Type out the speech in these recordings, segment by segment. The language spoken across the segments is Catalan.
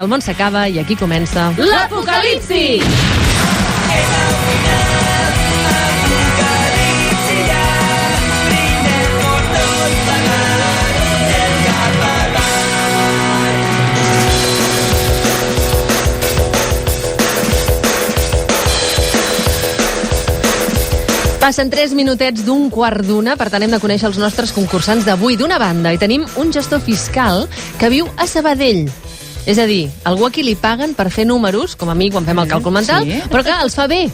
El món s'acaba i aquí comença... L'Apocalipsi! Passen 3 minutets d'un quart d'una, per tant hem de conèixer els nostres concursants d'avui. D'una banda, i tenim un gestor fiscal que viu a Sabadell. És a dir, algú a qui li paguen per fer números, com a mi quan fem el càlcul mental, però que els fa bé.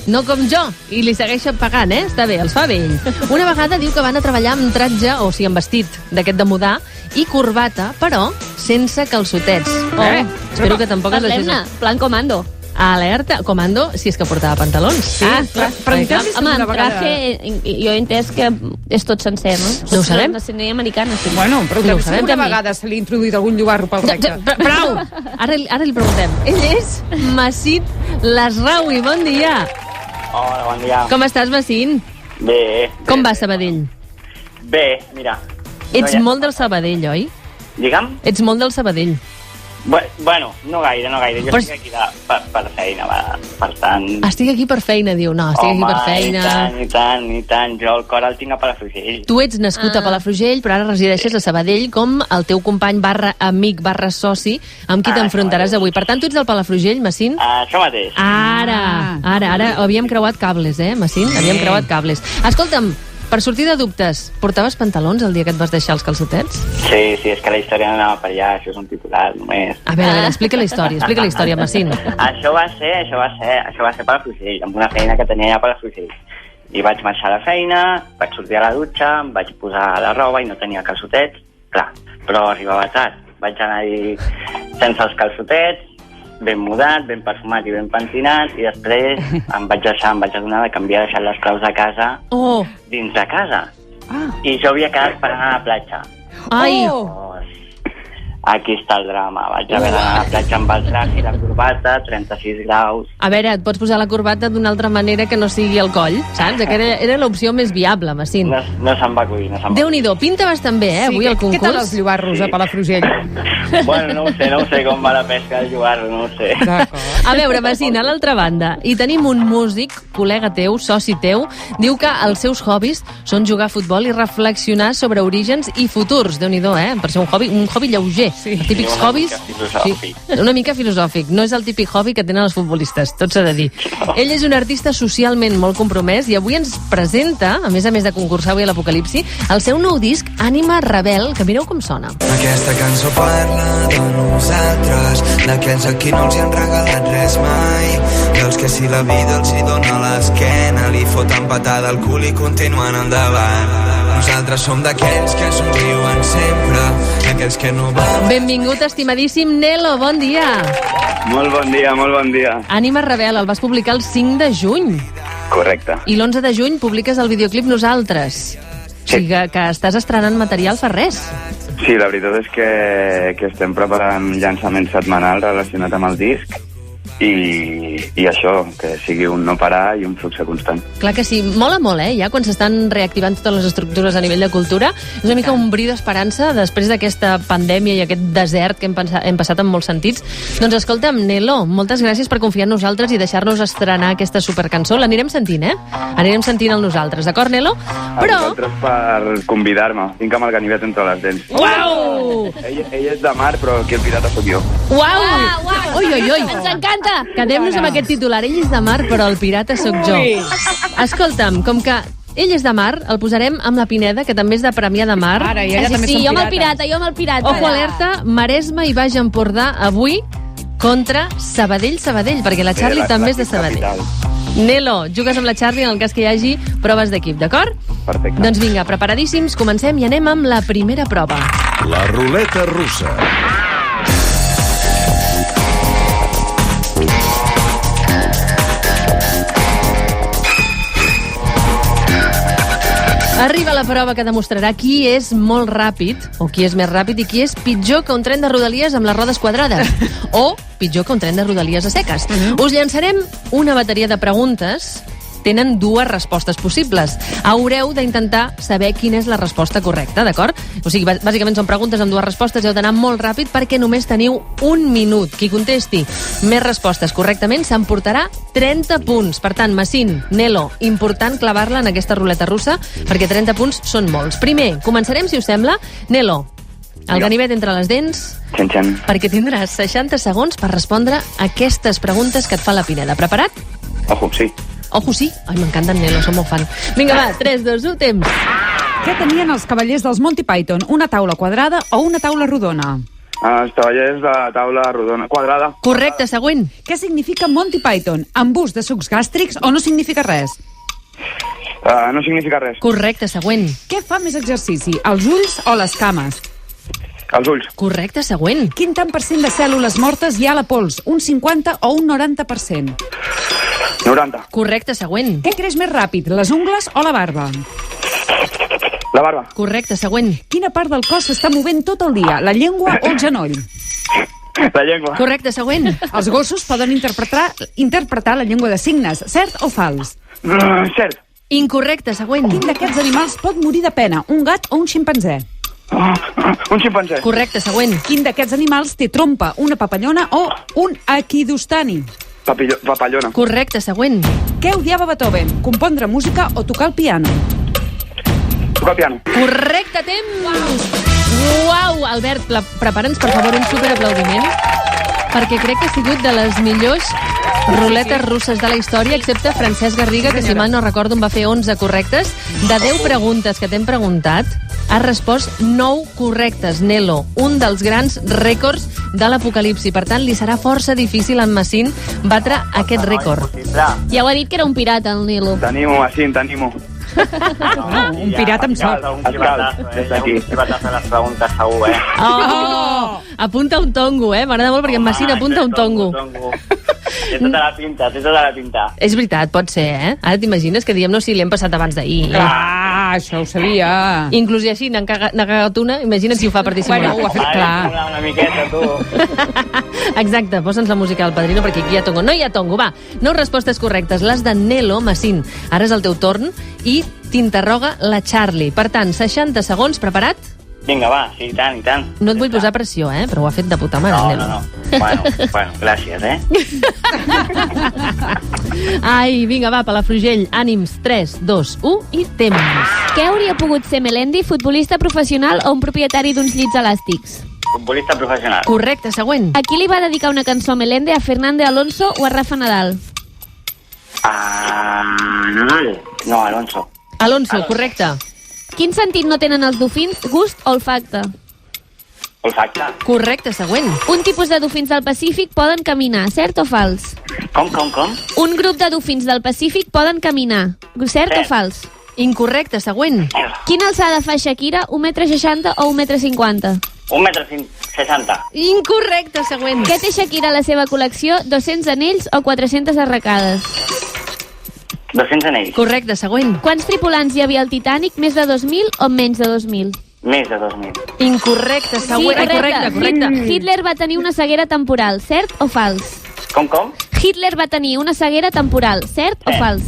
No com jo, i li segueixen pagant, Està bé, els fa bé ell. Una vegada diu que van a treballar amb tratge, o sigui, amb vestit d'aquest de mudar, i corbata, però sense calçotets. Espero que tampoc és així. Plan comando. Alerta, comando, si és que portava pantalons. Sí, clar. Però home, en traje, jo he entès que és tot sencer, no? No ho sabem. La nacionalitat americana, sí. Bueno, però No ho que sabem, una també. vegada se li ha introduït algun llobarro pel recte. Prou! Ara li preguntem. Ell és Massit Lasraoui. Bon dia. Hola, bon dia. Com estàs, Massín? Bé. Com va Sabadell? Bé, mira. Ets molt del Sabadell, oi? Digue'm? Ets molt del Sabadell. Bueno, no gaire. Jo Però- estic aquí per feina, per tant... Estic aquí per feina, diu. No, estic aquí per feina. I tant. Jo el cor el tinc a Palafrugell. Tu ets nascut a Palafrugell, però ara resideixes a Sabadell com el teu company /amic /soci amb qui t'enfrontaràs avui. Per tant, tu ets del Palafrugell, Massín? Això mateix. Ara havíem creuat cables, Massín? Havíem creuat cables. Escolta'm, per sortir de dubtes, portaves pantalons el dia que et vas deixar els calçotets? Sí, és que la història no anava per allà, això és un titular, només. A veure, explica la història, Massín. Això va ser Palafrugell, amb una feina que tenia allà a Palafrugell. I vaig marxar a la feina, vaig sortir a la dutxa, em vaig posar la roba i no tenia calçotets. Clar, però arribava tard. Vaig anar-hi sense els calçotets, ben mudat, ben perfumat i ben pentinat, i després em vaig adonar que m'havia deixat les claus de casa dins de casa. I jo havia quedat per anar a la platja. Ai! Aquí està el drama. Vaig haver d'anar a la platja amb el traje i la corbata, 36 graus. A veure, et pots posar la corbata d'una altra manera que no sigui el coll, saps? Que era l'opció més viable, Massín. No se'm va acudir, Déu-n'hi-do, pinta bastant bé, avui el concurs. Què tal els llobarros a Palafrugell? Bueno, no ho sé com va la pesca del llobarro, no ho sé. A veure, Massín, a l'altra banda, hi tenim un músic, col·lega teu, soci teu, diu que els seus hobbies són jugar a futbol i reflexionar sobre orígens i futurs. Déu-n'hi-do, per ser un hobby lleuger. Sí. Els típics hobbies... Una mica filosòfic. No és el típic hobby que tenen els futbolistes, tot s'ha de dir. Ell és un artista socialment molt compromès i avui ens presenta, a més de concursar avui a l'Apocalipsi, el seu nou disc, Ànima Rebel, que mireu com sona. Aquesta cançó parla de nosaltres, d'aquells a qui no els hi han regalat res mai, dels que si la vida els hi dona l'esquena, li foten patada al cul i continuen endavant. Nosaltres som d'aquells que somriuen sempre, d'aquells que no van... Benvingut, estimadíssim Nelo, bon dia. Molt bon dia. Ànima Rebel, el vas publicar el 5 de juny. Correcte. I l'11 de juny publiques el videoclip Nosaltres. O sigui que estàs estrenant material fa res. Sí, la veritat és que estem preparant llançament setmanal relacionat amb el disc i això, que sigui un no parar i un flux constant. Clar que sí, mola molt, ja quan s'estan reactivant totes les estructures a nivell de cultura. És una mica un bri d'esperança després d'aquesta pandèmia i aquest desert que hem passat en molts sentits. Doncs escolta'm, Nelo, moltes gràcies per confiar en nosaltres i deixar-nos estrenar aquesta supercançó. L'anirem sentint, Anirem sentint el Nosaltres, d'acord, Nelo? Però... A vosaltres per convidar-me. Tinc amb el ganivet entre les dents. Uau! Ell és de mar, però aquí el pirata sóc jo. Uau! Ui! Ens encanta! Quedem-nos amb aquest titular. Ell és de mar, però el pirata sóc jo. Escolta'm, com que ell és de mar, el posarem amb la Pineda, que també és de Premià de Mar. Ara, i ella també són jo amb el pirates. pirata. Ojo alerta, Maresme i Baix Empordà avui contra Sabadell, perquè la Charlie també és de Sabadell. Nelo, jugues amb la Charlie en el cas que hi hagi proves d'equip, d'acord? Perfecte. Doncs vinga, preparadíssims, comencem i anem amb la primera prova. La ruleta russa. Arriba la prova que demostrarà qui és molt ràpid, o qui és més ràpid, i qui és pitjor que un tren de Rodalies amb les rodes quadrades, o pitjor que un tren de Rodalies a seques. Us llançarem una bateria de preguntes tenen dues respostes possibles. Haureu d'intentar saber quina és la resposta correcta, d'acord? O sigui, bàsicament són preguntes amb dues respostes, heu d'anar molt ràpid perquè només teniu un minut. Qui contesti més respostes correctament s'emportarà 30 punts. Per tant, Massín, Nelo, important clavar-la en aquesta ruleta russa perquè 30 punts són molts. Primer, començarem, si us sembla. Nelo, el ganivet entre les dents, perquè tindràs 60 segons per respondre aquestes preguntes que et fa la Pineda. Preparat? Ojo, sí. Ojo, sí? Ai, m'encanta en Nelo, som molt fan. Vinga, va, 3, 2, 1, temps. Què tenien els cavallers dels Monty Python? Una taula quadrada o una taula rodona? Els cavallers de taula rodona, quadrada. Correcte, següent. Què significa Monty Python? Embús de sucs gàstrics o no significa res? No significa res. Correcte, següent. Què fa més exercici, els ulls o les cames? Els ulls. Correcte, següent. Quin tant per cent de cèl·lules mortes hi ha a la pols? Un 50 o un 90%? 90. Correcte, següent. Què creix més ràpid, les ungles o la barba? La barba. Correcte, següent. Quina part del cos s'està movent tot el dia, la llengua o el genoll? La llengua. Correcte, següent. Els gossos poden interpretar la llengua de signes, cert o fals? Cert. Incorrecte, següent. Quin d'aquests animals pot morir de pena, un gat o un ximpanzé? Un ximpanzé. Correcte, següent. Quin d'aquests animals té trompa, una papallona o un equidostani? Papallona. Correcte, següent. Què odiava Beethoven, compondre música o tocar el piano? Tocar el piano. Correcte, temps! Uau! Albert, prepara'ns, per favor, un superaplaudiment, perquè crec que ha sigut de les millors ruletes russes de la història, excepte Francesc Garriga, que si mal no recordo en va fer 11 correctes. De 10 preguntes que t'hem preguntat, has respost 9 correctes. Nelo, un dels grans rècords de l'apocalipsi. Per tant, li serà força difícil a en Massín batre aquest rècord. Ja ho ha dit que era un pirata, el Nelo. T'animo, Massín, t'animo. Un pirata amb sort. Un xivatazo, un xivatazo a les preguntes, segur, Oh! Apunta un tongo, m'agrada molt perquè en Massín apunta un tongo. Té tota la pinta, té tota la pinta. És veritat, pot ser, Ara t'imagines que diem, no, si li hem passat abans d'ahir. Ah, això ho sabia. Inclús i així n'ha cagat una, imagina't si ho fa per dissimular. Bueno, ho ha fet clar. Una miqueta, tu. Exacte, posa'ns la música del Padrino perquè aquí hi ha tongo. No hi ha tongo, va. 9 respostes correctes, les de Nelo, Massín. Ara és el teu torn i t'interroga la Charlie. Per tant, 60 segons, preparat? Vinga, va, sí, i tant, i tant. No et vull posar pressió, però ho ha fet de puta mare, Nelo. No. Bueno, gràcies, Ai, vinga, va, Palafrugell, ànims, 3, 2, 1 i temps. Què hauria pogut ser Melendi, futbolista professional o un propietari d'uns llits elàstics? Futbolista professional. Correcte, següent. A qui li va dedicar una cançó Melendi, a Fernando Alonso o a Rafa Nadal? Nadal. No, Alonso. Alonso, correcte. Quin sentit no tenen els dofins, gust o olfacte? Olfacte. Correcte, següent. Un tipus de dofins del Pacífic poden caminar, cert o fals? Com? Un grup de dofins del Pacífic poden caminar, cert o fals? Incorrecte, següent. Quina alçada fa Shakira, 1,60 m o 1,50 m? 1,60 m. Incorrecte, següent. Què té Shakira a la seva col·lecció, 200 anells o 400 arracades? 200 anells. Correcte, següent. Quants tripulants hi havia al Titanic, més de 2.000 o menys de 2.000? Més de 2.000. Incorrecte, següent. Sí, correcte. Hitler va tenir una ceguera temporal, cert o fals? Com? Hitler va tenir una ceguera temporal, cert o fals?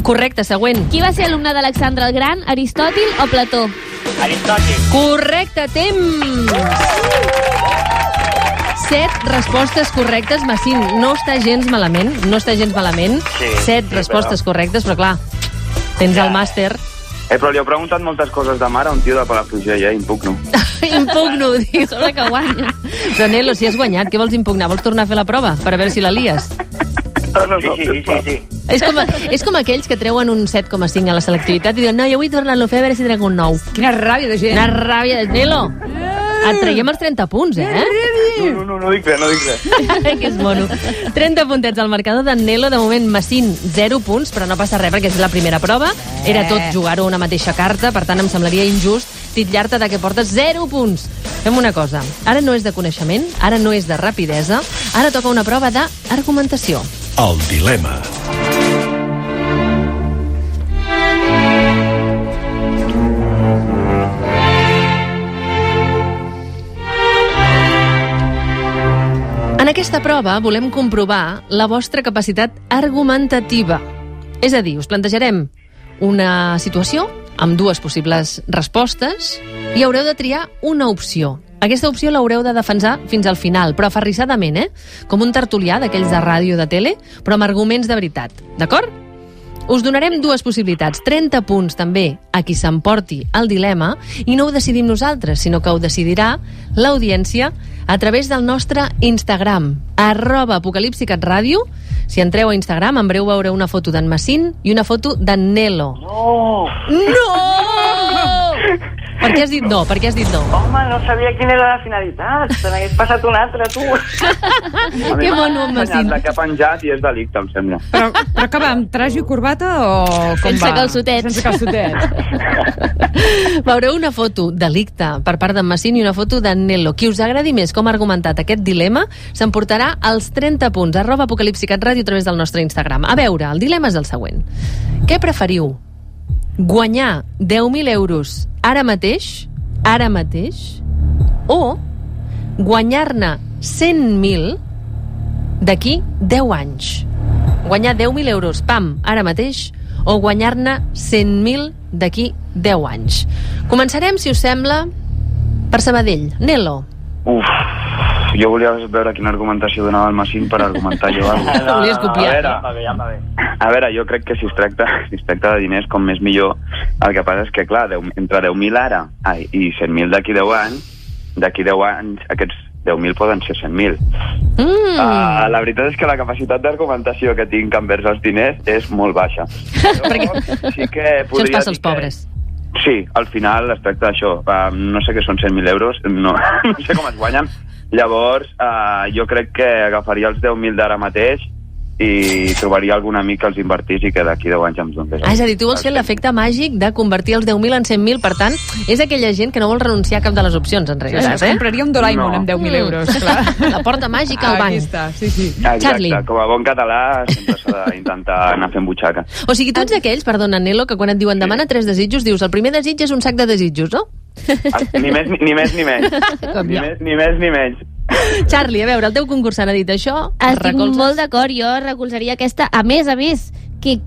Correcte, següent. Qui va ser alumne d'Alexandre el Gran, Aristòtil o Plató? Aristòtil. Correcte, temps! 7 respostes correctes, Massín. No està gens malament, Sí, 7 respostes correctes, però clar, tens el màster. Però li heu preguntat moltes coses de mare a un tio de Palafrugell, impugno. Impugno, diu. Sobre que guanya. Però, Nelo, si has guanyat, què vols impugnar? Vols tornar a fer la prova? Per a veure si la lies? Sí. És com aquells que treuen un 7,5 a la selectivitat i diuen, no, jo vull tornar-lo a fer a veure si trec un 9. Quina ràbia de gent. Quina ràbia de... Nelo, et traiem els 30 punts, No dic res. Que és mono. 30 puntets al marcador d'en Nelo. De moment, Massín, 0 punts, però no passa res perquè és la primera prova. Era tot jugar-ho a una mateixa carta, per tant, em semblaria injust titllar-te de que portes 0 punts. Fem una cosa. Ara no és de coneixement, ara no és de rapidesa, ara toca una prova d'argumentació. El dilema. En aquesta prova volem comprovar la vostra capacitat argumentativa. És a dir, us plantejarem una situació amb dues possibles respostes i haureu de triar una opció. Aquesta opció l'haureu de defensar fins al final, però aferrissadament, com un tertulià d'aquells de ràdio de tele, però amb arguments de veritat. D'acord? Us donarem dues possibilitats, 30 punts també a qui s'emporti el dilema, i no ho decidim nosaltres, sinó que ho decidirà l'audiència a través del nostre Instagram, @apocalipsicatradio. Si entreu a Instagram, en breu veureu una foto d'en Massín i una foto d'en Nelo. No! Per què has dit no? Per què has dit no? Home, no sabia quina era la finalitat. Se n'hagués passat una altra, tu. Que mono, en Massín. La que ha penjat i és delicte, em sembla. Però que va, amb trajo i corbata o com Sense va? calçotets. Sense calçotets. Veureu una foto delicte per part d'en Massín i una foto d'en Nelo. Qui us agradi més com ha argumentat aquest dilema s'emportarà els 30 punts @apocalipsicatradio a través del nostre Instagram. A veure, el dilema és el següent. Què preferiu? Guanyar 10.000 euros ara mateix, o guanyar-ne 100.000 d'aquí 10 anys? Guanyar 10.000 euros, pam, ara mateix, o guanyar-ne 100.000 d'aquí 10 anys? Començarem, si us sembla, per Sabadell. Nelo. Uf, jo volia veure quina argumentació donava el Massín per argumentar jo. Volies copiar. Ja va bé. A veure, jo crec que si es tracta de diners, com més millor. El que passa és que, clar, entre 10.000 ara i 100.000 d'aquí 10 anys, aquests 10.000 poden ser 100.000. La veritat és que la capacitat d'argumentació que tinc envers els diners és molt baixa. Però sí que això ens passa als pobres. Sí, al final es tracta d'això. No sé què són 100.000 euros, no sé com es guanyen. Llavors, jo crec que agafaria els 10.000 d'ara mateix i trobaria algun amic que els invertís i que d'aquí 10 anys em donés. És a dir, tu vols fer l'efecte màgic de convertir els 10.000 en 100.000, per tant, és aquella gent que no vol renunciar a cap de les opcions, en realitat. Es compraria un Doraemon amb 10.000 euros, clar. La porta màgica al banc. Aquí està, sí. Exacte, Charlie. com a bon català sempre s'ha d'intentar anar fent butxaca. O sigui, tu ets d'aquells, perdona, Nelo, que quan et diuen demana 3 desitjos, dius el primer desig és un sac de desitjos, no? Ni més ni menys. Ni més ni menys. Charlie, a veure, el teu concursant ha dit això. Estic molt d'acord, jo recolzaria aquesta. A més, que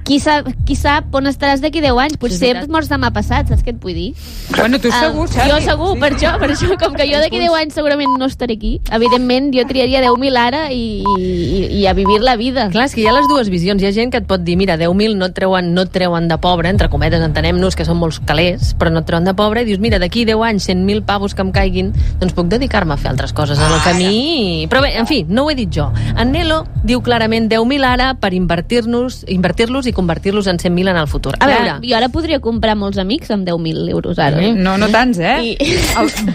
qui sap on estaràs d'aquí 10 anys? Potser et mors demà passat, saps què et vull dir? Bueno, tu segur, Charlie. Jo segur, sí. per això, com que jo d'aquí 10 anys segurament no estaré aquí. Evidentment, jo triaria 10.000 ara i a vivir la vida. Clar, és que hi ha les dues visions. Hi ha gent que et pot dir, mira, 10.000 no et treuen de pobre, entre cometes, entenem-nos que són molts calés, però no et treuen de pobre, i dius, mira, d'aquí 10 anys, 100.000 pavos que em caiguin, doncs puc dedicar-me a fer altres coses en el camí. Però bé, en fi, no ho he dit jo. En Nelo diu clarament 10.000 ara per invertir-los i convertir-los en 100.000 en el futur. A veure... Jo ara podria comprar molts amics amb 10.000 euros ara. No tants,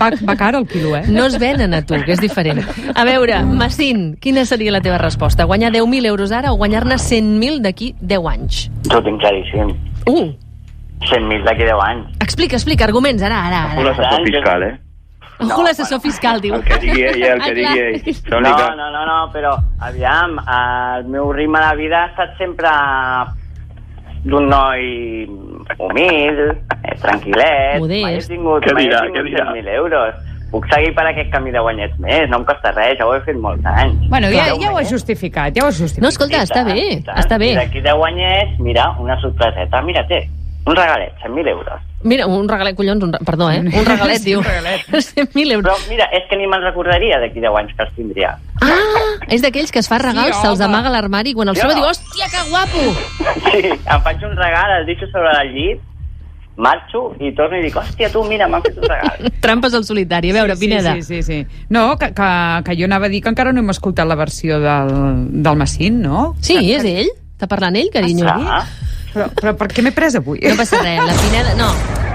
Va car el quilo, No es venen a tu, que és diferent. A veure, Massín, quina seria la teva resposta? Guanyar 10.000 euros ara o guanyar-ne 100.000 d'aquí 10 anys? Ho tinc claríssim. 100.000 d'aquí 10 anys. Explica, arguments, ara. Un assessor fiscal, Ojo, l'assessor fiscal, diu. El que digui ell, No, però, aviam, el meu ritme de vida ha estat sempre d'un noi humil, tranquil·let. Mai he tingut 100.000 euros. Puc seguir per aquest camí de guanyets més, no em costa res, ja ho he fet molts anys. Bueno, ja ho has justificat, No, escolta, està bé. I d'aquí de guanyets, mira, una sorpreseta, mira, té un regalet, 100.000 euros. Mira, un regalet, collons, un regalet, diu. 100.000 euros. Però mira, és que ni me'n recordaria d'aquí 10 anys que els tindria. És d'aquells que es fa regals, se'ls amaga a l'armari i quan el troba diu, hòstia, que guapo! Sí, em faig un regal, el deixo sobre el llit, marxo i torno i dic, hòstia, tu, mira, m'han fet un regal. Trampes al solitari. A veure, Pineda. Sí. No, que jo anava a dir que encara no hem escoltat la versió del Massín, no? Sí, és ell. Està parlant ell, carinyo? Però per què m'he pres avui? No passa res, la Pineda... No,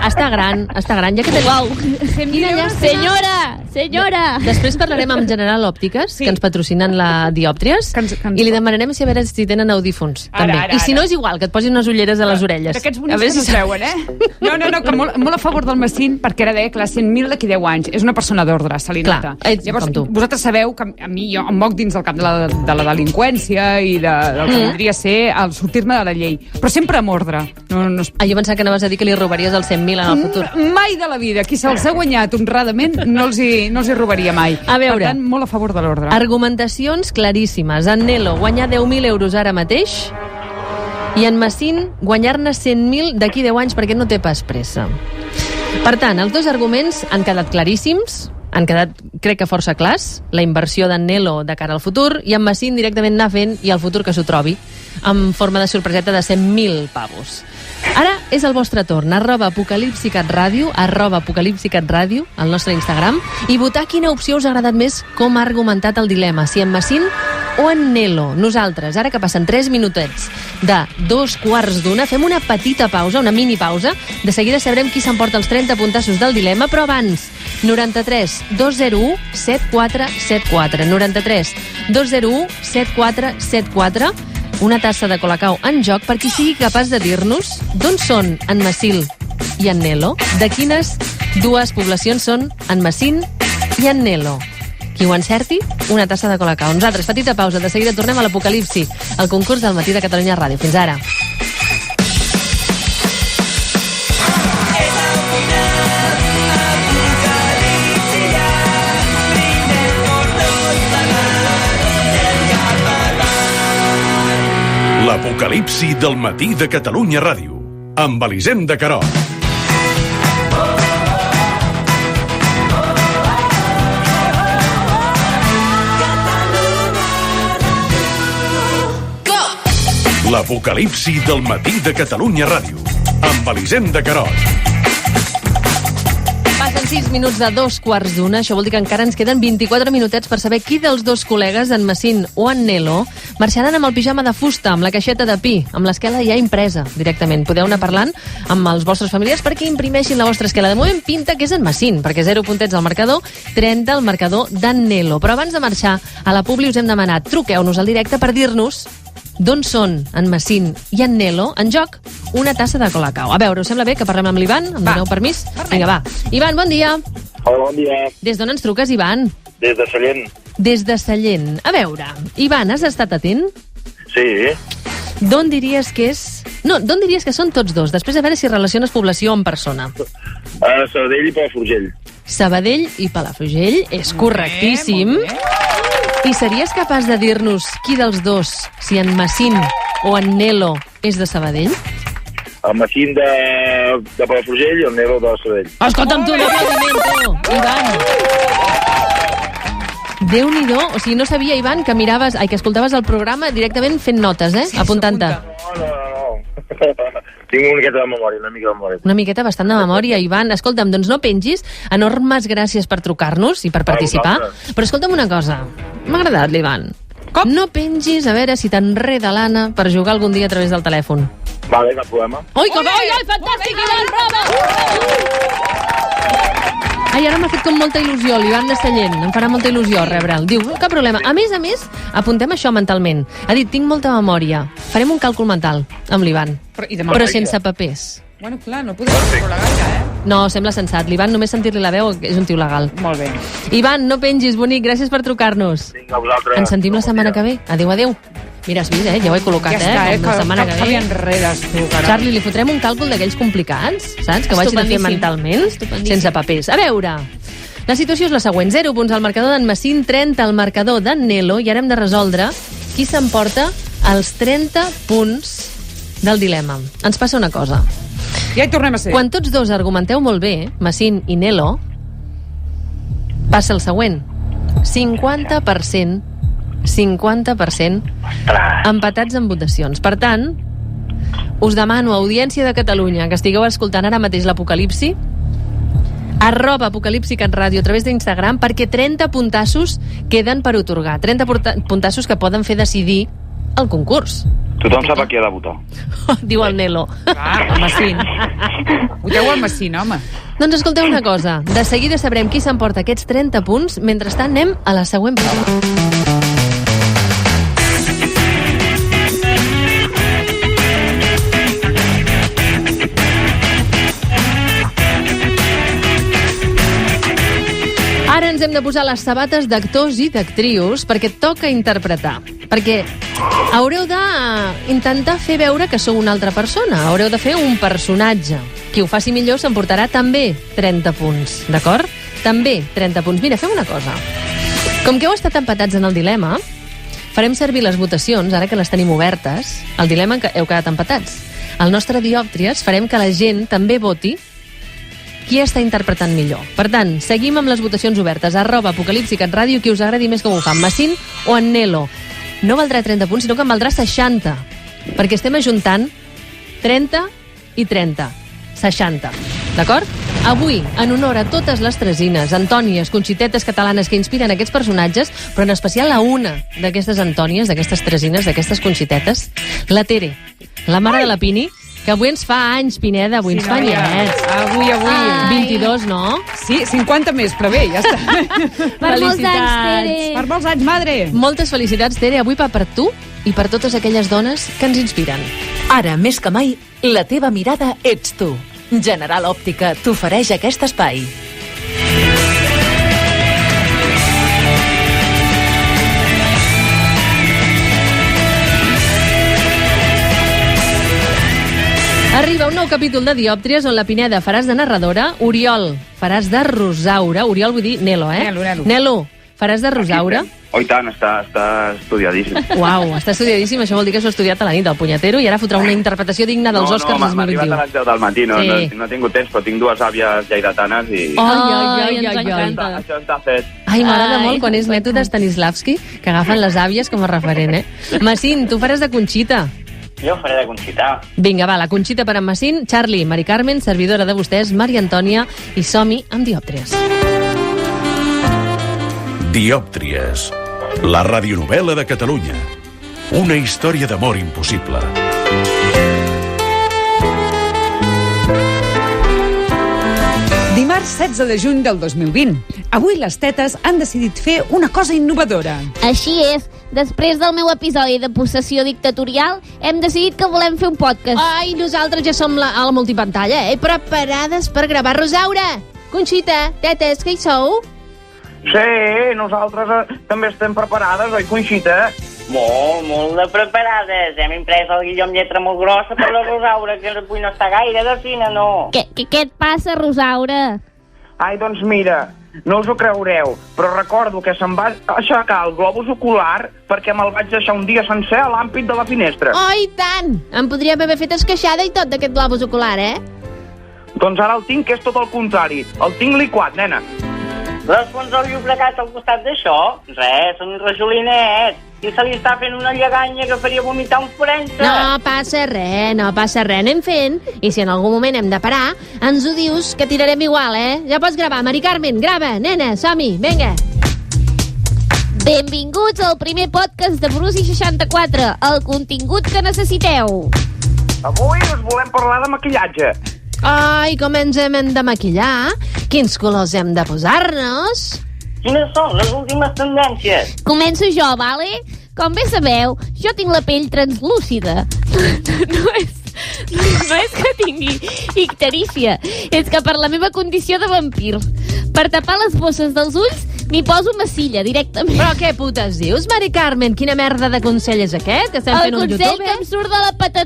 està gran, ja que tenim... Uau! Senyora! Després parlarem amb General Òptiques, que ens patrocinen la Diòptries, i li demanarem si a veure si tenen audífons, també. I si no, és igual, que et posin unes ulleres a les orelles. D'aquests bonics que no es veuen, No, que molt a favor del Massín, perquè ara deia que la 100.000 d'aquí 10 anys és una persona d'ordre, se li nota. Llavors, vosaltres sabeu que a mi, jo em moc dins del camp de la delinqüència i del que podria ser el sortir-me de la llei, però sempre amb ordre. Jo pensava que anaves a dir que li robaries els 100.000 en el futur. Mai de la vida. Qui se'ls ha guanyat honradament no els hi robaria mai. A veure, per tant, molt a favor de l'ordre. Argumentacions claríssimes. En Nelo, guanyar 10.000 euros ara mateix i en Massín guanyar-ne 100.000 d'aquí 10 anys perquè no té pas pressa. Per tant, els dos arguments han quedat claríssims, han quedat, crec que força clars, la inversió d'en Nelo de cara al futur, i en Massín directament anar fent i al futur que s'ho trobi, en forma de sorpreseta de 100.000 pavos. Ara és el vostre torn, @apocalipsicatradio, @apocalipsicatradio, al nostre Instagram, i votar quina opció us ha agradat més, com ha argumentat el dilema, si en Massín o en Nelo. Nosaltres, ara que passen 3 minutets de 2:15, fem una petita pausa, una mini pausa, de seguida sabrem qui s'emporta els 30 puntassos del dilema, però abans, 93 201 7474, 93 201 7474, una tassa de Colacao en joc per qui sigui capaç de dir-nos d'on són en Massín i en Nelo, de quines dues poblacions són en Massín i en Nelo. Qui ho encerti, una tassa de Colacao. Nosaltres, petita pausa, de seguida tornem a l'Apocalipsi, el concurs del matí de Catalunya Ràdio. Fins ara. L'Apocalipsi del matí de Catalunya Ràdio, amb Elisenda Querol. L'Apocalipsi del matí de Catalunya Ràdio, amb Elisenda Querol. Passen 6 minuts de 2:15, això vol dir que encara ens queden 24 minutets per saber qui dels dos col·legues, en Massín o en Nelo, marxaran amb el pijama de fusta, amb la caixeta de pi, amb l'esquela ja impresa directament. Podeu anar parlant amb els vostres familiars perquè imprimeixin la vostra esquela. De moment pinta que és en Massín, perquè 0 puntets al marcador, 30 al marcador d'en Nelo. Però abans de marxar, a la Publi us hem demanat, truqueu-nos al directe per dir-nos d'on són en Massín i en Nelo. En joc, una tassa de Colacao. A veure, us sembla bé que parlem amb l'Ivan? Em doneu permís? Vinga, va. Ivan, bon dia. Hola, bon dia. Des d'on ens truques, Ivan? Des de Sallent. Des de Sallent. A veure, Ivan, has estat atent? Sí. D'on diries que és... No, d'on diries que són tots dos? Després a veure si relaciones població amb persona. Sabadell i Palafrugell. Sabadell i Palafrugell, és correctíssim. I series capaç de dir-nos qui dels dos, si en Massín o en Nelo, és de Sabadell? El Massín de Palafrugell i el Nelo de Sabadell. Escolta'm tu, un aplaudiment, tu, Ivan. Déu-n'hi-do, o sigui, no sabia, Ivan, que miraves, que escoltaves el programa directament fent notes, apuntant-te. No. Tinc una miqueta de memòria, una mica de memòria. Una miqueta bastant de memòria, Ivan. Escolta'm, doncs no pengis. Enormes gràcies per trucar-nos i per participar. Però escolta'm una cosa. M'ha agradat, l'Ivan. Com? No pengis a veure si t'enreda l'Anna per jugar algun dia a través del telèfon. Vale, cap problema. Oi, fantàstic, Ivan, bravo! Ai, ara m'ha fet com molta il·lusió, l'Ivan de Sallent. Em farà molta il·lusió rebre'l. Diu, cap problema. A més, apuntem això mentalment. Ha dit, tinc molta memòria. Farem un càlcul mental amb l'Ivan. Però sense papers. Bueno, clar, no podem controlar gaire, No, sembla sensat. L'Ivan, només sentir-li la veu, és un tio legal. Molt bé. Ivan, no pengis, bonic. Gràcies per trucar-nos. Vinga, vosaltres. Ens sentim la setmana que ve. Adéu. Mira, has vist, ja ho he col·locat, ja està, la setmana que ve. Que enredes, tu, carai. Charlie, li fotrem un càlcul d'aquells complicats, saps? Que ho hagi de fer mentalment, sense papers. A veure, la situació és la següent. 0 punts al marcador d'en Massín, 30 al marcador d'en Nelo, i ara hem de resoldre qui s'emporta els 30 punts del dilema. Ens passa una cosa. Ja hi tornem a ser. Quan tots dos argumenteu molt bé, Massín i Nelo, passa el següent. 50% empatats en votacions. Per tant, us demano, audiència de Catalunya, que estigueu escoltant ara mateix l'Apocalipsi, @apocalipsicatradio a través d'Instagram, perquè 30 puntassos queden per otorgar. 30 puntassos que poden fer decidir el concurs. Tothom sap a qui ha de votar. Diu el Nelo. El Massín. Voteu el Massín, home. Doncs escolteu una cosa. De seguida sabrem qui s'emporta aquests 30 punts. Mentrestant, anem a la següent prova. Ara ens hem de posar les sabates d'actors i d'actrius perquè toca interpretar. Perquè haureu d'intentar fer veure que sou una altra persona. Haureu de fer un personatge. Qui ho faci millor s'emportarà també 30 punts, d'acord? També 30 punts. Mira, fem una cosa. Com que heu estat empatats en el dilema, farem servir les votacions, ara que les tenim obertes, el dilema que heu quedat empatats. Al nostre Diòptries farem que la gent també voti qui està interpretant millor. Per tant, seguim amb les votacions obertes. @apocalipsicatradio, qui us agradi més com ho fa, en Massín o en Nelo. No valdrà 30 punts, sinó que en valdrà 60, perquè estem ajuntant 30 i 30. 60. D'acord? Avui, en honor a totes les Teresines, Antònies, Conxitetes catalanes que inspiren aquests personatges, però en especial a una d'aquestes Antònies, d'aquestes Teresines, d'aquestes Conxitetes, la Tere, la mare de la Pini, que avui ens fa anys, Pineda, avui ens fa anyets. Avui. 22, no? Sí, 50 més, però bé, ja està. Per molts anys, Tere. Per molts anys, madre. Moltes felicitats, Tere. Avui va per tu i per totes aquelles dones que ens inspiren. Ara, més que mai, la teva mirada ets tu. General Òptica t'ofereix aquest espai. Arriba un nou capítol de Diòptries on la Pineda faràs de narradora, Oriol faràs de Rosaura, Oriol vull dir Nelo, Nelo, faràs de Rosaura. Oh, i tant, està estudiadíssim. Uau, està estudiadíssim, això vol dir que s'ho ha estudiat a la nit del punyetero i ara fotrà una interpretació digna dels Oscars 2021. No, m'ha arribat a les 10 del matí, no he tingut temps, però tinc dues àvies lleidatanes i... Ai. Això està fet. Ai, m'agrada molt quan és mètode Stanislavski, que agafen les àvies com a referent, Massín, tu faràs de Conxita. Jo faré de Conxita. Vinga, va, la Conxita per en Massín, Charlie, Mari Carmen, servidora de vostès, Maria Antònia, i som-hi amb Diòptries. Diòptries, la radionovel·la de Catalunya. Una història d'amor impossible. Dimarts 16 de juny del 2020. Avui les tetes han decidit fer una cosa innovadora. Així és. Després del meu episodi de possessió dictatorial, hem decidit que volem fer un podcast. Ai, nosaltres ja som a la multipantalla, preparades per gravar. Rosaura, Conxita, tetes, que hi sou? Sí, nosaltres també estem preparades, oi, Conxita? Molt de preparades. Hem imprès el guió amb lletra molt grossa per la Rosaura, que avui no està gaire de fina, no. Què et passa, Rosaura? Ai, doncs mira, no us ho creureu, però recordo que se'm va aixecar el globus ocular perquè me'l vaig deixar un dia sencer a l'àmpit de la finestra. Oh, i tant! Em podríem haver fet esqueixada i tot d'aquest globus ocular, Doncs ara el tinc, que és tot el contrari. El tinc liquat, nena. Les fonts del Llobregat al costat d'això? Res, un rajolinet. I se li està fent una lleganya que faria vomitar un forense. No passa res, anem fent. I si en algun moment hem de parar, ens ho dius, que tirarem igual, Ja pots gravar, Mari Carmen, grava, nena, som-hi, vinga. Benvinguts al primer podcast de Brusi 64, el contingut que necessiteu. Avui us volem parlar de maquillatge. Ai, com ens hem de maquillar? Quins colors hem de posar-nos? Quines són les últimes tendències? Començo jo, vale? Com bé sabeu, jo tinc la pell translúcida. No és que tingui icterícia, és que per la meva condició de vampir. Per tapar les bosses dels ulls, m'hi poso massilla directament. Però què putes dius, Mari Carmen? Quina merda de consell és aquest? Que estem fent un YouTube, El consell que em surt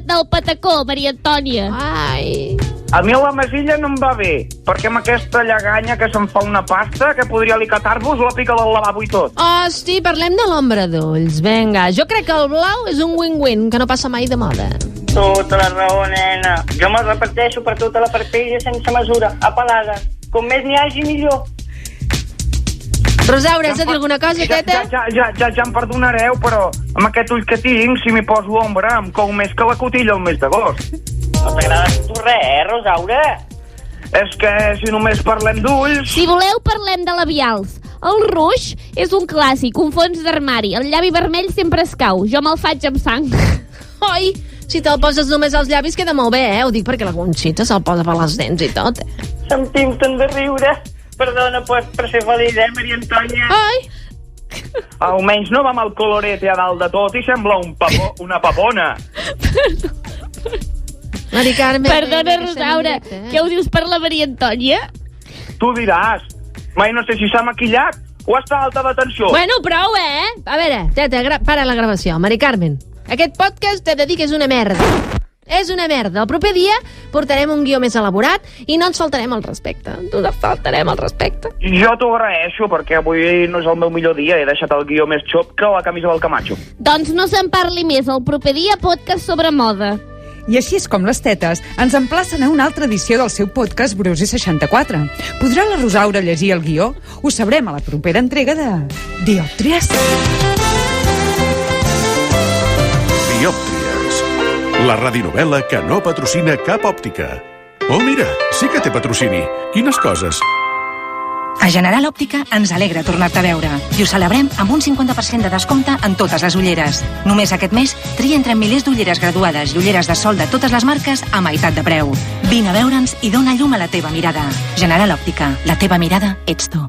del patacó, Maria Antònia. Ai... A mi la masilla no em va bé, perquè amb aquesta lleganya que se'm fa una pasta que podria alicatar-vos la pica del lavabo i tot. Hosti, parlem de l'ombra d'ulls. Vinga, jo crec que el blau és un win-win, que no passa mai de moda. Tota la raó, nena. Jo me'l reparteixo per tota la partella sense mesura, apel·lada. Com més n'hi hagi, millor. Rosaura, has de dir alguna cosa, teta? Ja em perdonareu, però amb aquest ull que tinc, si m'hi poso ombra, em cou més que la cotilla el mes d'agost. No t'agrada tu res, Rosaura? És que si només parlem d'ulls... Si voleu, parlem de labials. El rouge és un clàssic, un fons d'armari. El llavi vermell sempre es cau. Jo me'l faig amb sang. Oi, si te'l poses només als llavis queda molt bé, Ho dic perquè la Conxita se'l posa per les dents i tot, Se'm tinten de riure. Perdona per ser feliç, Maria Antònia? Ai! Almenys no va amb el colorete a dalt de tot i sembla una papona. Mari Carmen... Perdona, Rosaura, què ho dius per la Maria Antònia? Tu diràs. Mai no sé si s'ha maquillat o està a alta detenció. Bueno, prou, A veure, teta, para la gravació. Mari Carmen, aquest podcast t'he de dir que és una merda. és una merda. El proper dia portarem un guió més elaborat i no ens faltarem el respecte. No ens faltarem el respecte. Jo t'ho agraeixo, perquè avui no és el meu millor dia. He deixat el guió més xop que la camisa del Camacho. Doncs no se'n parli més. El proper dia podcast sobre moda. I així és com les tetes ens emplacen a una altra edició del seu podcast Brusi 64. Podrà la Rosaura llegir el guió? Ho sabrem a la propera entrega de Diòptries. Diòptries, la radionovel·la que no patrocina cap òptica. Oh, mira, sí que té patrocini. Quines coses? A General Òptica ens alegra tornar-te a veure i ho celebrem amb un 50% de descompte en totes les ulleres. Només aquest mes tria entre milers d'ulleres graduades i ulleres de sol de totes les marques a meitat de preu. Vine a veure'ns i dona llum a la teva mirada. General Òptica, la teva mirada ets tu.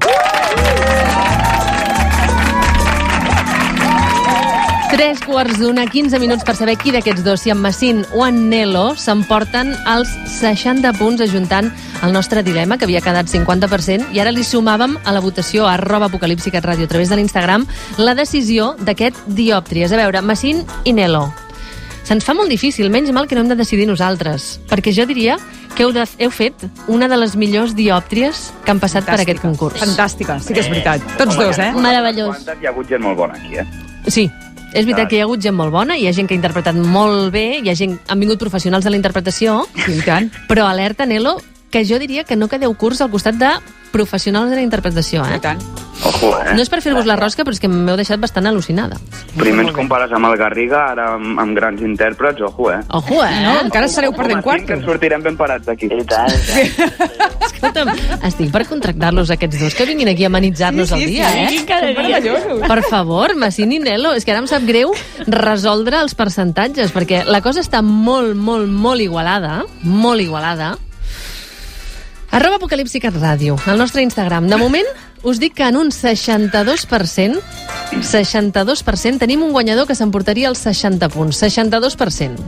3:15, 15 minuts per saber qui d'aquests dos, si en Massín o en Nelo, s'emporten els 60 punts ajuntant el nostre dilema, que havia quedat 50%, i ara li sumàvem a la votació @apocalipsicatradio a través de l'Instagram la decisió d'aquest Diòptries. A veure, Massín i Nelo. Se'ns fa molt difícil, menys mal que no hem de decidir nosaltres, perquè jo diria que heu fet una de les millors diòptries que han passat per aquest concurs. Fantàstica, sí que és veritat. Tots dos, eh? Meravellós. Hi ha hagut gent molt bona aquí, Sí, és veritat que hi ha hagut gent molt bona, hi ha gent que ha interpretat molt bé, han vingut professionals de la interpretació, sí, i tant. Però alerta, Nelo, que jo diria que no quedeu curts al costat de professionals de la interpretació, I tant. Ojo, No és per fer-vos la rosca, però és que m'heu deixat bastant al·lucinada. Primer ens compares amb el Garriga, ara amb grans intèrprets, ojo, Ojo, No, encara sereu perdent quartos. Que ens sortirem ben parats d'aquí. I tant. Escolta'm, estic per contractar-los aquests dos, que vinguin aquí a amenitzar-nos el dia, Sí, cada dia. Per favor, Massín i Nelo, és que ara em sap greu resoldre els percentatges, perquè la cosa està molt, molt, molt igualada, @apocalipsicatradio, al nostre Instagram. De moment, us dic que en un 62% tenim un guanyador que s'emportaria els 60 punts. 62%.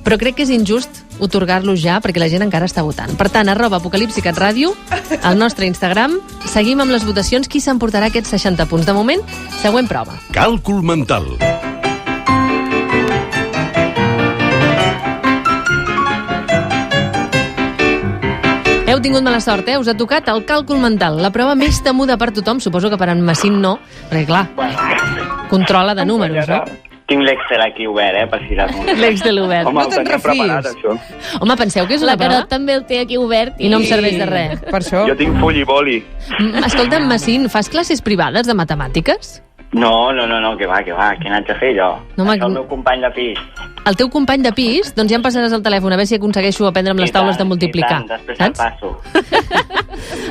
Però crec que és injust otorgar-los ja, perquè la gent encara està votant. Per tant, @apocalipsicatradio, al nostre Instagram, seguim amb les votacions qui s'emportarà aquests 60 punts. De moment, següent prova. Càlcul mental. Heu tingut mala sort, Us ha tocat el càlcul mental, la prova més temuda per tothom. Suposo que per en Massín no, perquè clar, controla de números, no? Tinc l'Excel aquí obert, per si les mones. L'Excel obert. Home, el tenia preparat, això. Home, penseu que és una La prova? Carot també el té aquí obert. I no em serveix de res. Per això. Jo tinc full i boli. Escolta'm, Massín, fas classes privades de matemàtiques? No, que va, què he anat a fer jo? No, Això el meu company de pis. El teu company de pis, doncs ja em passaràs el telèfon, a veure si aconsegueixo aprendre amb les taules de multiplicar. I tant, després el passo.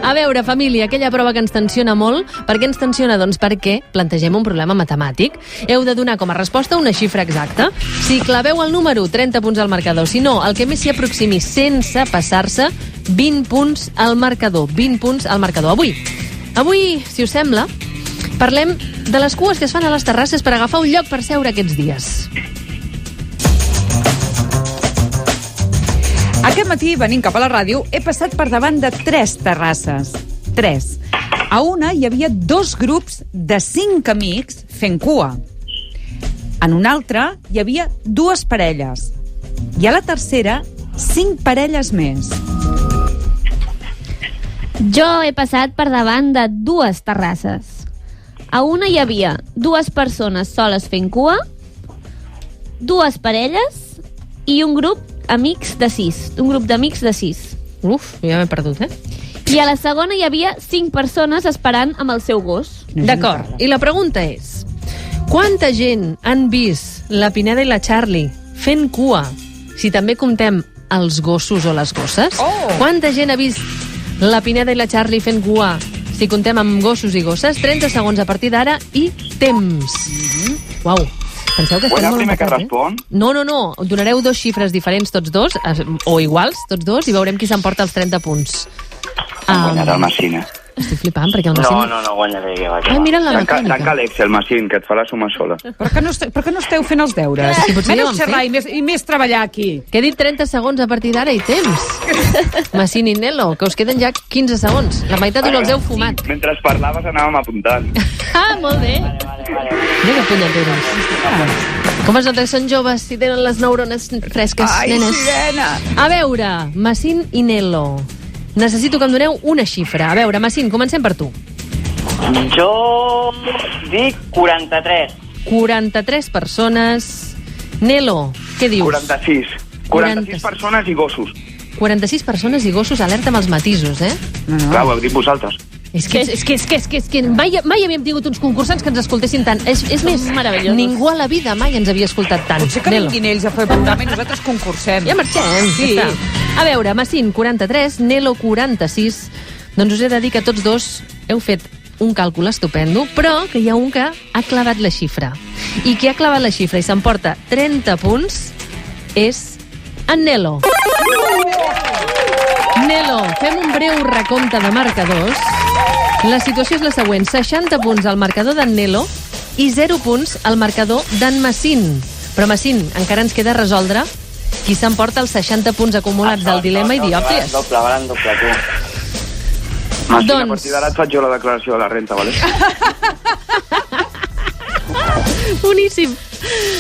A veure, família, aquella prova que ens tensiona molt, per què ens tensiona? Doncs perquè plantegem un problema matemàtic. Heu de donar com a resposta una xifra exacta. Si claveu el número, 30 punts al marcador. Si no, el que més s'hi aproximi sense passar-se, 20 punts al marcador. 20 punts al marcador. Avui, si us sembla, parlem de les cues que es fan a les terrasses per agafar un lloc per seure aquests dies. Aquest matí, venint cap a la ràdio, he passat per davant de 3 terrasses. 3. A una hi havia 2 grups de 5 amics fent cua. En una altra hi havia 2 parelles. I a la tercera, 5 parelles més. Jo he passat per davant de 2 terrasses. A una hi havia 2 persones soles fent cua, 2 parelles i un grup amics de 6. Un grup d'amics de 6. Uf, ja m'he perdut, I a la segona hi havia 5 persones esperant amb el seu gos. D'acord, i la pregunta és: quanta gent han vist la Pineda i la Charlie fent cua, si també comptem els gossos o les gosses? Quanta gent ha vist la Pineda i la Charlie fent cua, si comptem amb gossos i gosses? 30 segons a partir d'ara i temps. Uau. Penseu que estem molt primer que empatats, respon? No. Donareu 2 xifres diferents tots dos, o iguals tots dos, i veurem qui s'emporta els 30 punts. Guanyarà el Massín, Estic flipant, perquè el Massín... No guanyaré. Ai, mira la mecànica. Tanca l'Excel, Massín, que et fa la suma sola. Per què no esteu fent els deures? Si potser ja ho Menys han xerrar i més treballar aquí. Que he dit 30 segons a partir d'ara i temps. Massín i Nelo, que us queden ja 15 segons. La meitat us els heu fumat. Mentre parlaves anàvem apuntant. Molt bé. Mira que punyeteros. Com es nota que són joves si tenen les neurones fresques, nenes? Ai, sirena! A veure, Massín i Nelo. Necessito que em doneu una xifra. A veure, Massín, comencem per tu. Jo dic 43. 43 persones. Nelo, què dius? 46. 46 persones i gossos. 46 persones i gossos, alerta amb els matisos, eh? Clar, ho heu dit vosaltres. És que mai havíem tingut uns concursants que ens escoltessin tant. És més, meravellosos. Ningú a la vida mai ens havia escoltat tant. Potser que vinguin ells a fer el programa i nosaltres concursem. Ja marxem. Sí. Ja està. A veure, Massín, 43, Nelo, 46. Doncs us he de dir que tots dos heu fet un càlcul estupendo, però que hi ha un que ha clavat la xifra. I qui ha clavat la xifra i s'emporta 30 punts és en Nelo. Nelo, fem un breu recompte de marcadors. La situació és la següent. 60 punts al marcador d'en Nelo i 0 punts al marcador d'en Massín. Però, Massín, encara ens queda resoldre qui s'emporta els 60 punts acumulats del dilema i Diòcles. Valen doble, tu. Massín, a partir d'ara et faig jo la declaració de la renta, vale? Boníssim.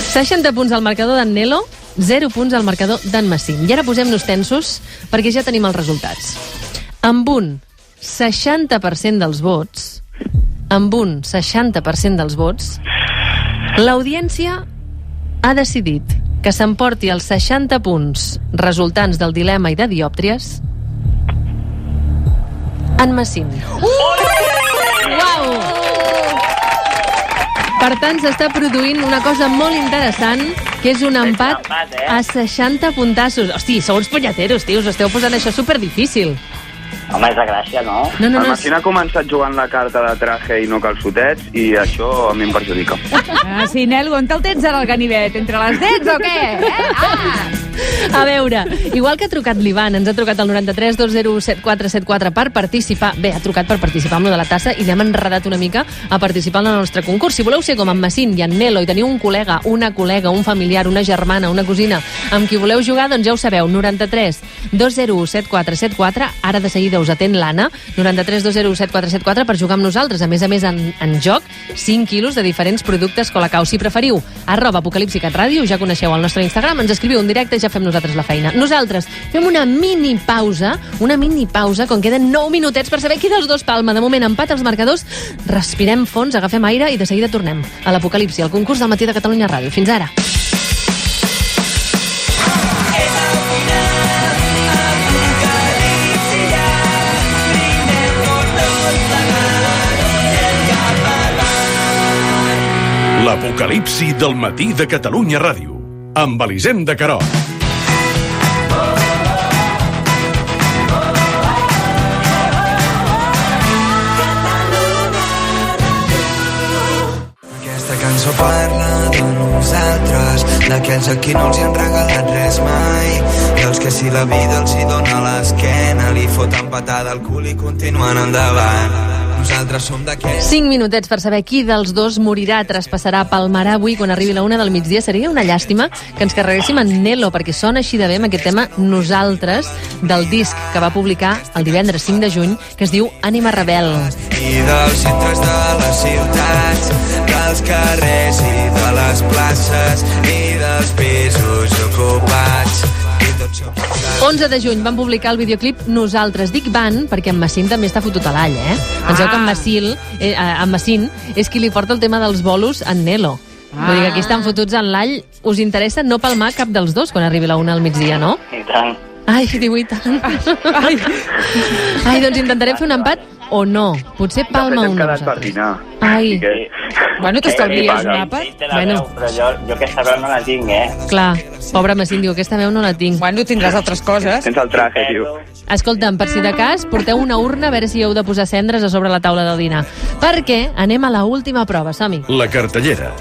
60 punts al marcador d'en Nelo, 0 punts al marcador d'en Massín. I ara posem-nos tensos perquè ja tenim els resultats. Amb un 60% dels vots, l'audiència ha decidit que s'emporti els 60 punts resultants del dilema i de Diòptries en Massín. Uau! Per tant, s'està produint una cosa molt interessant, que és un empat a 60 puntassos. Hosti, sou uns punyeteros, tio, us esteu posant això superdifícil. Home, és de gràcia, no? El Massín ha començat jugant la carta de traje i no calçotets i això a mi em perjudica. Ah, sí, Nel, on te'l tens ara el ganivet? Entre les dents o què? A veure, igual que ha trucat l'Ivan, ens ha trucat al 93 201 7474 per participar. Bé, ha trucat per participar amb lo de la tassa i l'hem enredat una mica a participar en el nostre concurs. Si voleu ser com en Massín i en Nelo i teniu un col·lega, un familiar, una germana, una cosina amb qui voleu jugar, doncs ja ho sabeu, 93 201 7474. Ara de seguida us atén l'Anna, 93 201 7474 per jugar amb nosaltres. A més, en joc 5 quilos de diferents productes Colacao. Si preferiu, @apocalipsicatradio, ja coneixeu el nostre Instagram, ens escriviu en directe i ja fem nosaltres la feina. Nosaltres fem una mini pausa, quan queden 9 minutets per saber qui dels dos palma. De moment, empat els marcadors, respirem fons, agafem aire i de seguida tornem a l'Apocalipsi, al concurs del Matí de Catalunya Ràdio. Fins ara. L'Apocalipsi del Matí de Catalunya Ràdio, amb Elisem de Querol. Aquesta cançó parla de nosaltres, d'aquells a qui no els hi han regalat res mai, dels que si la vida els hi dona l'esquena li foten patada al cul i continuen endavant. Nosaltres som d'aquells... 5 minutets per saber qui dels dos morirà, traspassarà, palmarà avui quan arribi la 1 del migdia. Seria una llàstima que ens carreguéssim en Nelo, perquè sona així de bé amb aquest tema Nosaltres, del disc que va publicar el divendres 5 de juny, que es diu Ànima Rebel. I dels centres de les ciutats, dels carrers i de les places i dels pisos ocupats. 11 de juny van publicar el videoclip Nosaltres. Dic van perquè en Massín també està fotut a l'all, eh? Penseu que en Massín és qui li porta el tema dels bolos en Nelo. Vull dir que aquí estan fotuts en l'all. Us interessa no palmar cap dels dos quan arribi la 1 al migdia, no? I tant. Ai, diu i tant. Ai, doncs intentarem fer un empat o no. Potser palma un de vosaltres. Ai. Bueno, t'estalvies un àpat. Bueno. Però jo aquesta veu no la tinc, eh? Clar, pobre Massín, diu, aquesta veu no la tinc. Bueno, tindràs altres coses. Tens el traje, tio. Escolta'm, per si de cas, porteu una urna a veure si heu de posar cendres a sobre la taula del dinar. Perquè anem a la última prova, som-hi. La cartellera.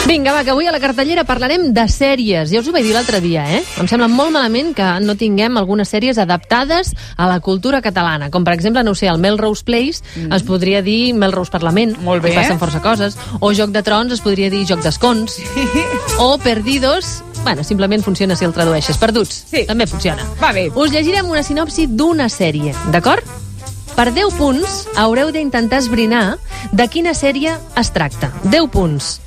Vinga, va, que avui a la cartellera parlarem de sèries. Ja us ho vaig dir l'altre dia, Em sembla molt malament que no tinguem algunes sèries adaptades a la cultura catalana, com per exemple, no ho sé, el Melrose Place es podria dir Melrose Parlament. Molt bé. I passen força coses. O Joc de Trons es podria dir Joc d'Escons. O Perdidos, bueno, simplement funciona si el tradueixes. Perduts, sí, també funciona. Va bé. Us llegirem una sinopsi d'una sèrie, d'acord? Per 10 punts haureu d'intentar esbrinar de quina sèrie es tracta. 10 punts.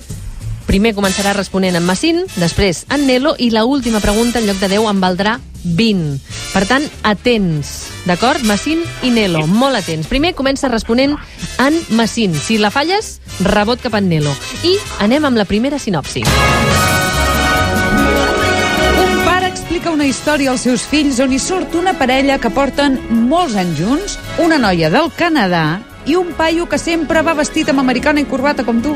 Primer començarà responent en Massín, després en Nelo, i la última pregunta, en lloc de 10, en valdrà 20. Per tant, atents, d'acord? Massín i Nelo, molt atents. Primer comença responent en Massín. Si la falles, rebot cap en Nelo. I anem amb la primera sinopsi. Un pare explica una història als seus fills on hi surt una parella que porten molts anys junts, una noia del Canadà i un paio que sempre va vestit amb americana i corbata com tu.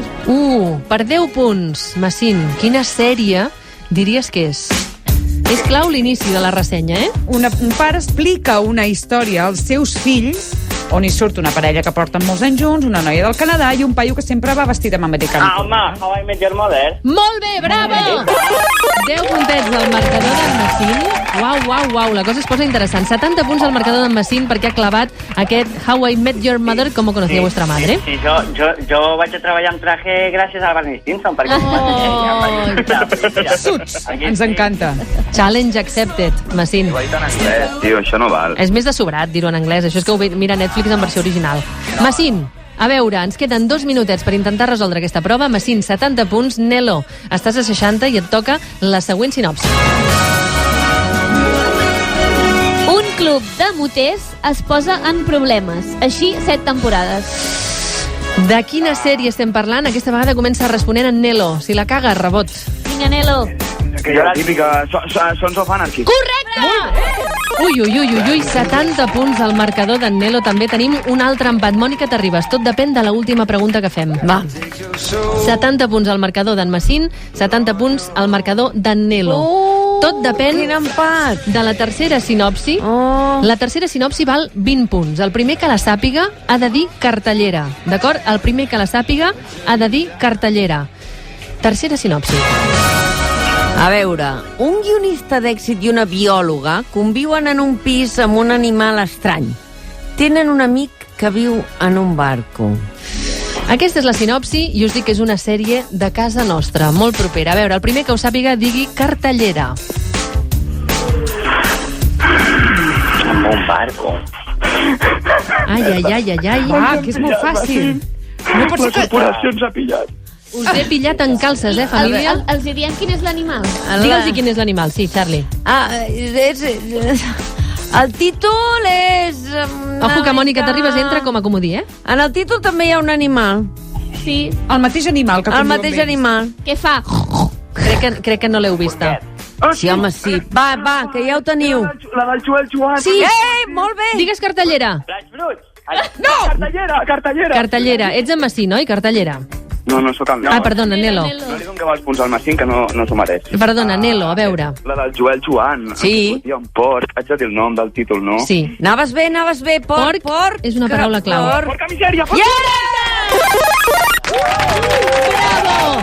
Per 10 punts, Massín, quina sèrie diries que és? És clau l'inici de la ressenya, Un pare explica una història als seus fills on hi surt una parella que porten molts anys junts, una noia del Canadà i un paio que sempre va vestit amb americana. Home, How I Met Your Mother. Molt bé, bravo! 10 puntets del marcador d'en Massín. Uau, la cosa es posa interessant. 70 punts al marcador d'en Massín perquè ha clavat aquest How I Met Your Mother, com ho conocía vuestra madre. Sí, jo vaig a treballar amb traje gràcies a Barney Stinson, perquè... Suits! Ens encanta. Challenge accepted, Massín. Tio, això no val. És més de sobrat dir-ho en anglès, això és que ho mira Netflix en versió original. Massín, a veure, ens queden 2 minutets per intentar resoldre aquesta prova. Massín, 70 punts. Nelo, estàs a 60 i et toca la següent sinopsi. Un club de moters es posa en problemes. Així, 7 temporades. De quina sèrie estem parlant? Aquesta vegada comença responent en Nelo. Si la caga, rebot. Vinga, Nelo. Aquella típica Sons of Anarchy. Correcte! Ui, 70 punts al marcador d'en Nelo. També tenim un altre empat. Mònica Terribas, tot depèn de l'última pregunta que fem. Va. 70 punts al marcador d'en Massín, 70 punts al marcador d'en Nelo. Tot depèn de la tercera sinopsi. La tercera sinopsi val 20 punts. El primer que la sàpiga ha de dir cartellera. D'acord? El primer que la sàpiga ha de dir cartellera. Tercera sinopsi. A veure, un guionista d'èxit i una biòloga conviuen en un pis amb un animal estrany. Tenen un amic que viu en un barco. Aquesta és la sinopsi i us dic que és una sèrie de casa nostra, molt propera. A veure, el primer que ho sàpiga digui cartellera. Amb un barco. Ai. Que és molt fàcil. No pot ser que... corporació ens ha pillat. Us he pillat en calces, família? Els diem quin és l'animal? Digue'ls quin és l'animal, sí, Charlie. El títol és... Ojo que Mònica Terribas entra com a comodí, En el títol també hi ha un animal. Sí. El mateix animal que el mateix animal. Què fa? Crec que no l'heu vista. Sí, home, sí. Va, que ja ho teniu. La del Joan. Sí. Molt bé. Digues cartellera. No! Cartellera. Cartellera. Ets en Massín, oi? Cartellera. No sóc el Nelo. Perdona, Nelo. No li donem els punts al Massín, que no s'ho mereix. Perdona, Nelo, a veure. La del Joan. Sí. Un porc. Haig de dir el nom del títol, no? Sí. Anaves bé. Porc. És una paraula clau. Porca misèria. Bravo!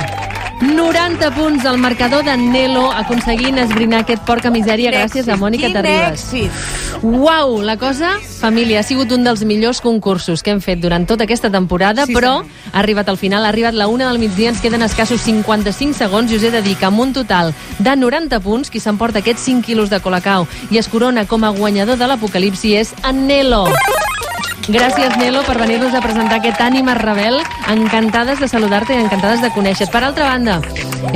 90 punts al marcador d'en Nelo, aconseguint esbrinar aquest porca misèria gràcies a Mònica Terribas. Quin èxit! Uau, la cosa, família, ha sigut un dels millors concursos que hem fet durant tota aquesta temporada, però ha arribat al final, ha arribat la 1 del migdia, ens queden escassos 55 segons i us he de dir que amb un total de 90 punts, qui s'emporta aquests 5 quilos de colacao i es corona com a guanyador de l'apocalipsi és en Nelo. Gràcies, Nelo, per venir-nos a presentar aquest ànima rebel. Encantades de saludar-te i encantades de conèixer. Per altra banda,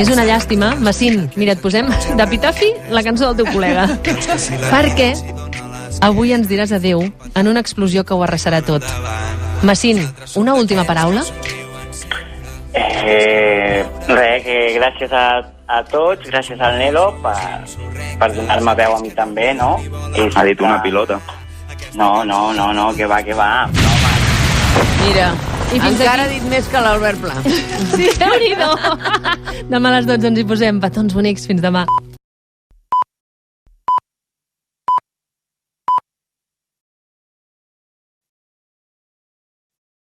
és una llàstima. Massín, mira, et posem d'epitafi la cançó del teu col·lega. Perquè avui ens diràs adeu en una explosió que ho arrasarà tot. Massín, una última paraula? Que gràcies a tots, gràcies al Nelo per donar-me veu a mi també, no? Ha dit una pilota. No, que va. Mira, I encara ha dit més que l'Albert Pla. Sí, Déu-n'hi-do. Demà a les 12 ens hi posem. Petons bonics, fins demà.